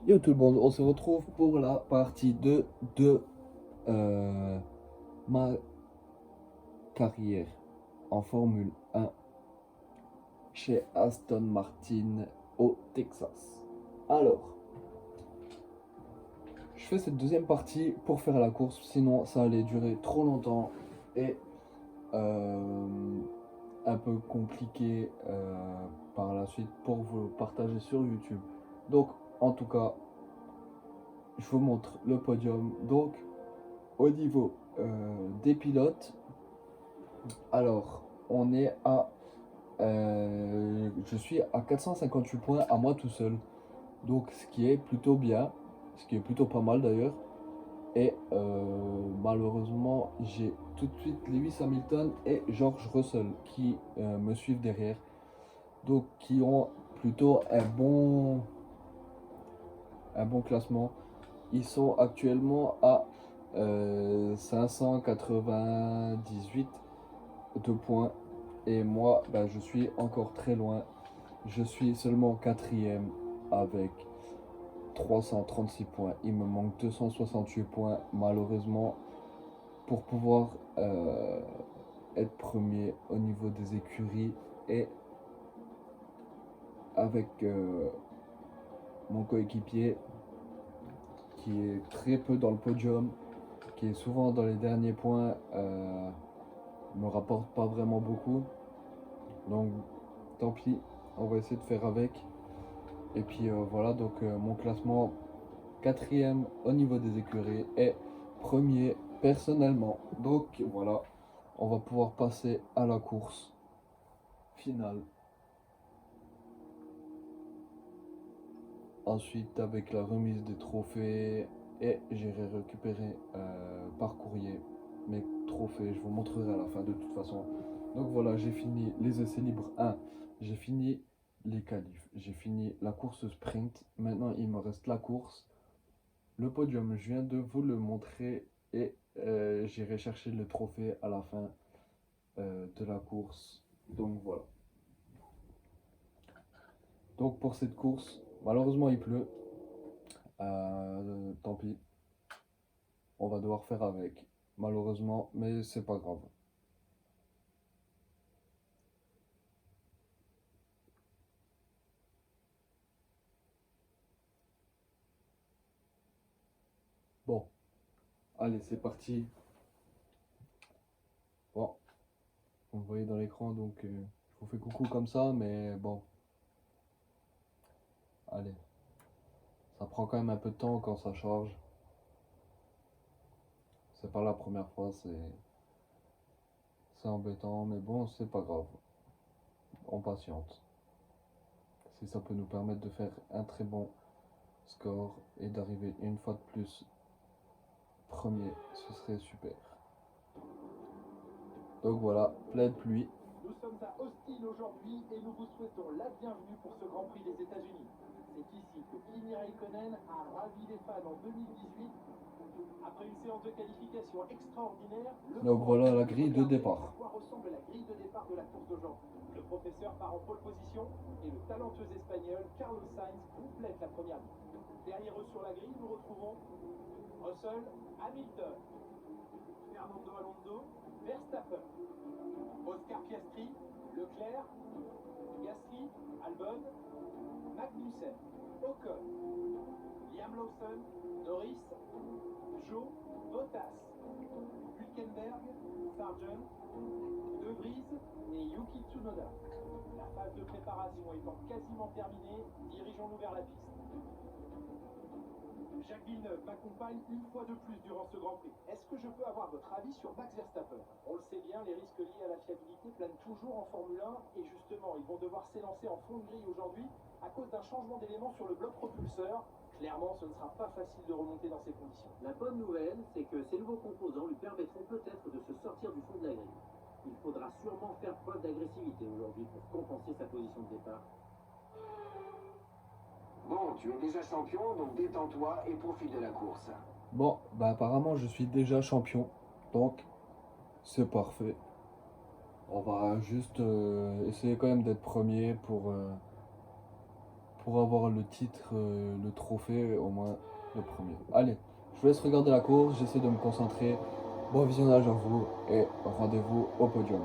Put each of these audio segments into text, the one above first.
Yo tout le monde, on se retrouve pour la partie 2 de ma carrière en Formule 1 chez Aston Martin au Texas. Alors, je fais cette deuxième partie pour faire la course, sinon ça allait durer trop longtemps et euh, un peu compliqué par la suite pour vous partager sur YouTube. Donc, en tout cas, je vous montre le podium. Donc, au niveau des pilotes, alors on est à. Je suis à 458 points à moi tout seul. Donc, ce qui est plutôt bien, ce qui est plutôt pas mal d'ailleurs. Et malheureusement, j'ai tout de suite Lewis Hamilton et George Russell qui me suivent derrière. Donc, qui ont plutôt un bon classement. Ils sont actuellement à 598 de points. Et moi, bah, je suis encore très loin. Je suis seulement quatrième avec 336 points. Il me manque 268 points, malheureusement, pour pouvoir être premier au niveau des écuries. Et avec mon coéquipier, qui est très peu dans le podium, qui est souvent dans les derniers points, me rapporte pas vraiment beaucoup. Donc, tant pis, on va essayer de faire avec. Et puis voilà, donc mon classement quatrième au niveau des écuries et premier personnellement. Donc voilà, on va pouvoir passer à la course finale. Ensuite, avec la remise des trophées, et j'irai récupérer par courrier mes trophées. Je vous montrerai à la fin de toute façon. Donc voilà, j'ai fini les essais libres 1, j'ai fini les qualifs, j'ai fini la course sprint. Maintenant, il me reste la course. Le podium, je viens de vous le montrer et j'irai chercher le trophée à la fin de la course. Donc voilà. Donc pour cette course, malheureusement il pleut. Tant pis, on va devoir faire avec. Malheureusement, mais c'est pas grave. Bon, allez, c'est parti. Bon, vous me voyez dans l'écran, donc je vous fais coucou comme ça, mais bon, allez. Ça prend quand même un peu de temps quand ça charge. C'est pas la première fois, c'est embêtant, mais bon, c'est pas grave. On patiente. Si ça peut nous permettre de faire un très bon score et d'arriver une fois de plus premier, ce serait super. Donc voilà, pleine pluie. Nous sommes à Austin aujourd'hui et nous vous souhaitons la bienvenue pour ce Grand Prix des États-Unis. C'est ici que Kimi Raikkonen a ravi les fans en 2018. Après une séance de qualification extraordinaire, le Donc coureur voilà a la pu grille de regarder à départ. quoi ressemble la grille de départ de la course d'aujourd'hui. Le professeur part en pole position et le talentueux espagnol Carlos Sainz complète la première ligne. Derrière eux sur la grille, nous retrouvons Russell, Hamilton, Fernando Alonso, Verstappen, Oscar Piastri, Leclerc, Gasly, Albon, Magnussen, Ocon, Liam Lawson, Norris, Joe, Bottas, Hülkenberg, Sargent, De Vries et Yuki Tsunoda. La phase de préparation étant quasiment terminée, dirigeons-nous vers la piste. Jacques Villeneuve m'accompagne une fois de plus durant ce Grand Prix. Est-ce que je peux avoir votre avis sur Max Verstappen? On le sait bien, les risques liés à la fiabilité planent toujours en Formule 1 et justement, ils vont devoir s'élancer en fond de grille aujourd'hui à cause d'un changement d'élément sur le bloc propulseur. Clairement, ce ne sera pas facile de remonter dans ces conditions. La bonne nouvelle, c'est que ces nouveaux composants lui permettront peut-être de se sortir du fond de la grille. Il faudra sûrement faire preuve d'agressivité aujourd'hui pour compenser sa position de départ. Bon, tu es déjà champion, donc détends-toi et profite de la course. Bon, bah apparemment je suis déjà champion, donc c'est parfait. On va juste essayer quand même d'être premier pour avoir le titre, le trophée, au moins le premier. Allez, je vous laisse regarder la course, j'essaie de me concentrer. Bon visionnage à vous et rendez-vous au podium.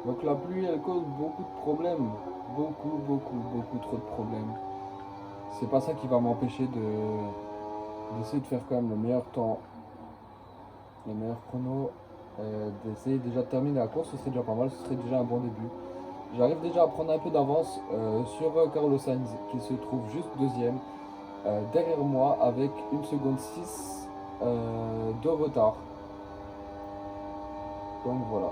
Donc la pluie, elle cause beaucoup de problèmes. Beaucoup trop de problèmes. C'est pas ça qui va m'empêcher d'essayer de faire quand même le meilleur temps, le meilleur chrono. D'essayer déjà de terminer la course, ce serait déjà pas mal, ce serait déjà un bon début. J'arrive déjà à prendre un peu d'avance sur Carlos Sainz qui se trouve juste deuxième derrière moi avec 1 seconde 6 de retard. Donc voilà.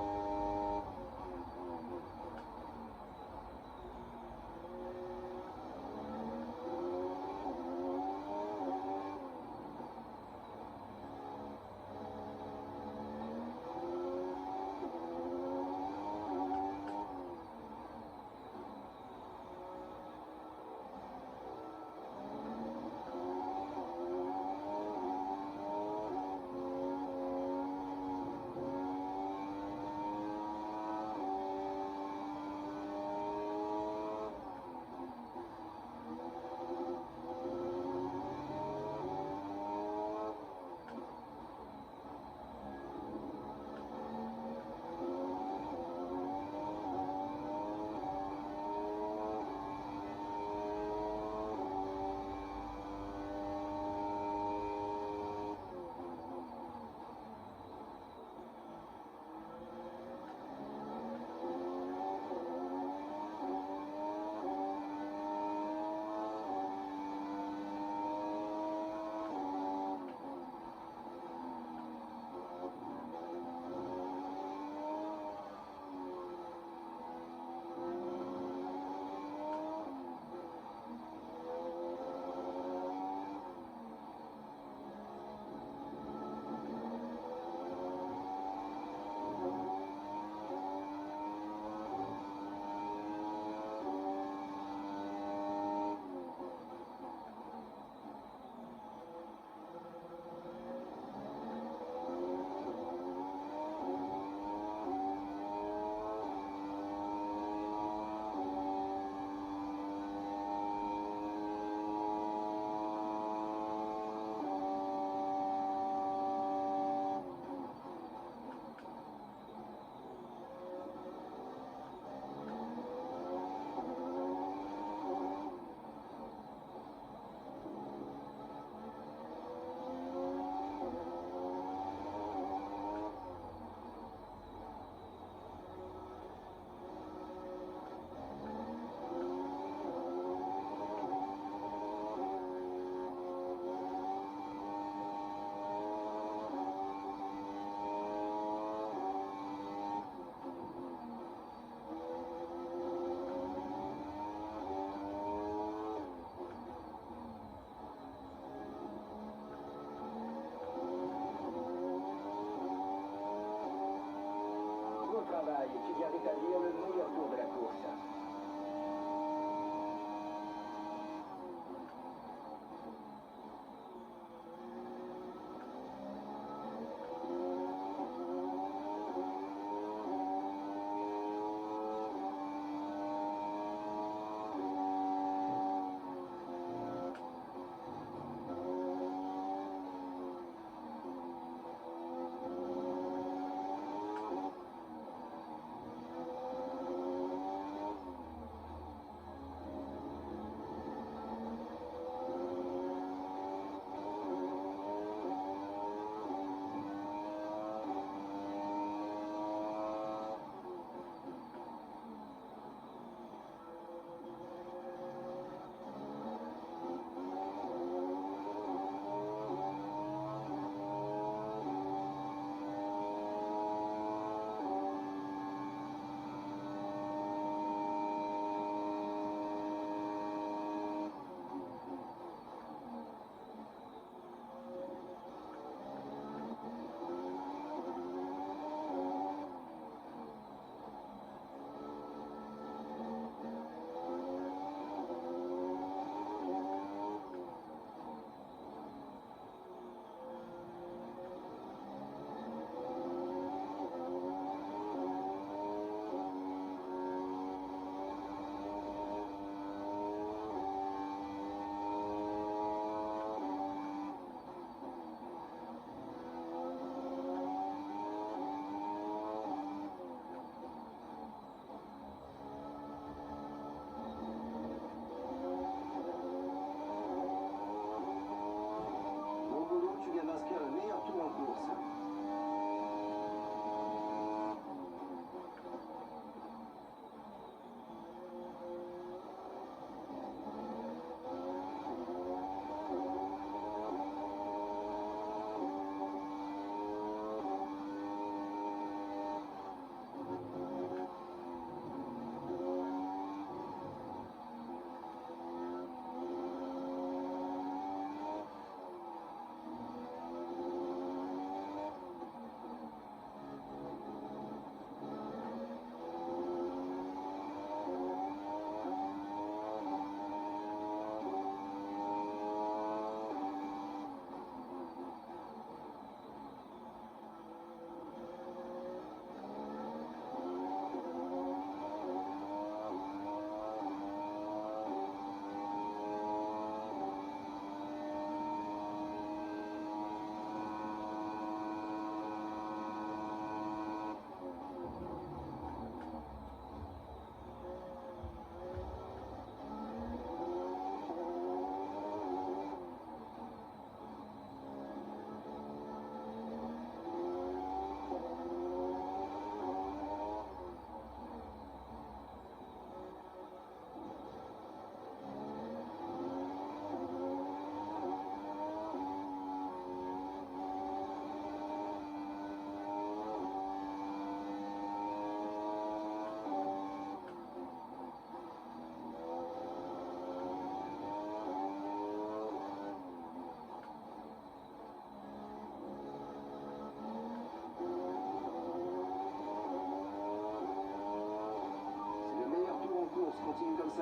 Travail qui vient d'établir le meilleur tour de la course.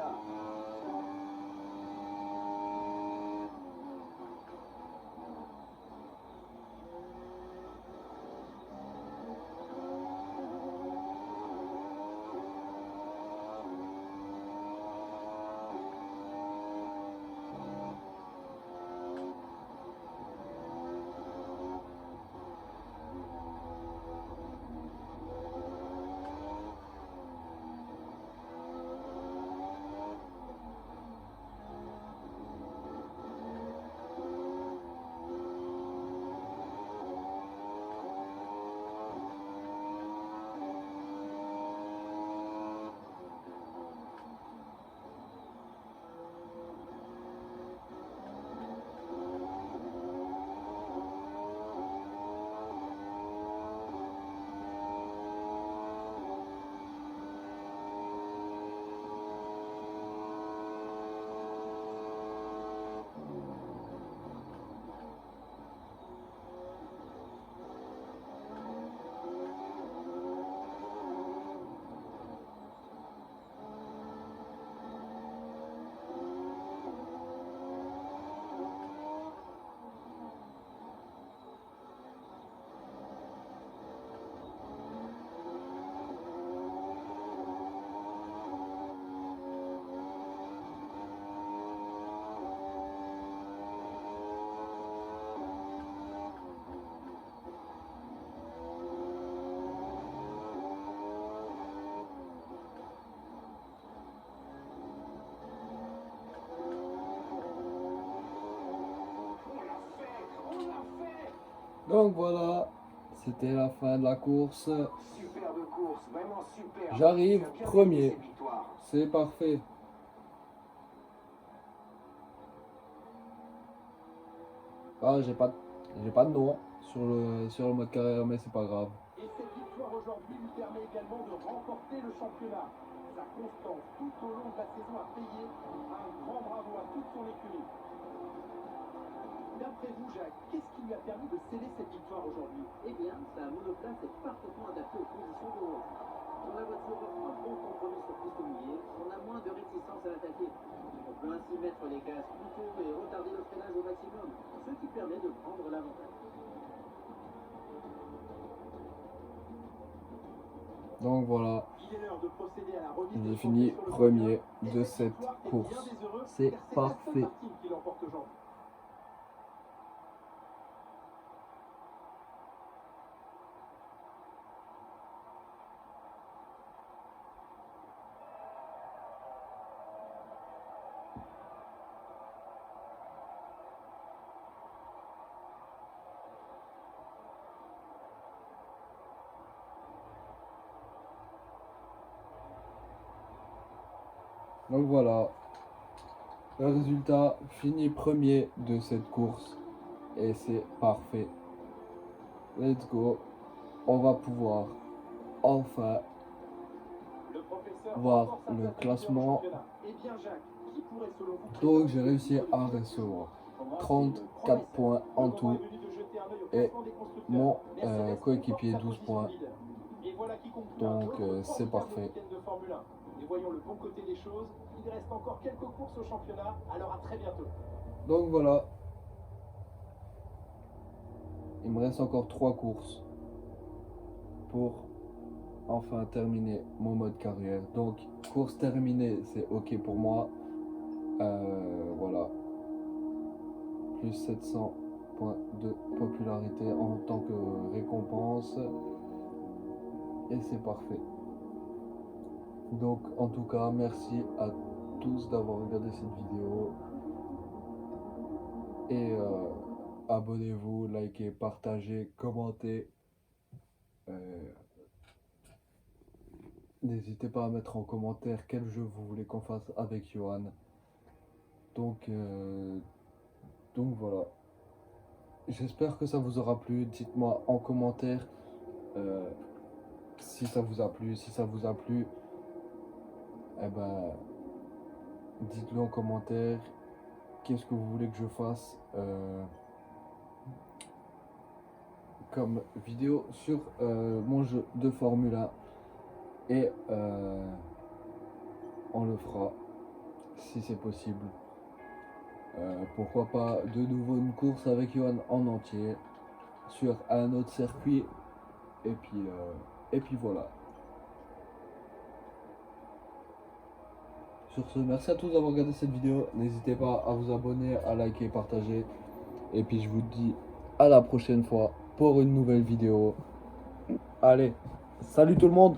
championnat. Donc voilà, c'était la fin de la course. Superbe course, vraiment super. J'arrive Tu as bien premier. mérité cette victoire. C'est parfait. Ah, j'ai pas de nom sur le mode carrière, mais c'est pas grave. Et cette victoire aujourd'hui lui permet également de remporter le championnat. Sa constance tout au long de la saison a payé. Un grand bravo à toute son écurie. D'après vous, Jacques, qu'est-ce qui lui a permis de sceller cette victoire aujourd'hui? Eh bien, sa monoplace est parfaitement adaptée aux conditions de route. Quand la voiture offre un bon compromis sur piste mouillée, on a moins de réticence à l'attaquer. On peut ainsi mettre les gaz plus tôt et retarder le freinage au maximum, ce qui permet de prendre l'avantage. Donc voilà, Il est l'heure de procéder à la remise j'ai des fini trophées sur le premier podium. Et de cette cette victoire fait course. bien des heureux, C'est car c'est parfait. Aston Martin qui l'emporte aujourd'hui. Donc voilà, le résultat, fini premier de cette course. Et c'est parfait. Let's go. On va pouvoir enfin Le professeur voir renforce sa le place de classement. leader au championnat. Eh bien, Jacques, qui pourrait selon vous Donc prétendre j'ai au réussi titre de à pilote? recevoir Pour moi, c'est 34 une points promesse. en Le moment tout. est venu de jeter un œil au Et classement des constructeurs. mon Mercedes coéquipier conforte sa 12 position points. de leader. Et voilà qui conclut Donc, un autre c'est formidable parfait. week-end de Formule 1. Et voyons le bon côté des choses. Il reste encore quelques courses au championnat, alors à très bientôt. Donc voilà. Il me reste encore 3 courses pour enfin terminer mon mode carrière. Donc course terminée, c'est ok pour moi. Voilà. Plus 700 points de popularité en tant que récompense. Et c'est parfait. Donc en tout cas, merci à tous d'avoir regardé cette vidéo. Et abonnez-vous, likez, partagez, commentez. N'hésitez pas à mettre en commentaire quel jeu vous voulez qu'on fasse avec Johan. Donc voilà. J'espère que ça vous aura plu. Dites-moi en commentaire si ça vous a plu. Si ça vous a plu, eh ben, dites-le en commentaire. Qu'est-ce que vous voulez que je fasse comme vidéo sur mon jeu de Formule 1. Et on le fera. si c'est possible. Pourquoi pas de nouveau une course avec Johan en entier sur un autre circuit. Et puis voilà. Sur ce, merci à tous d'avoir regardé cette vidéo. N'hésitez pas à vous abonner, à liker, partager. Et puis je vous dis à la prochaine fois pour une nouvelle vidéo. Allez, salut tout le monde!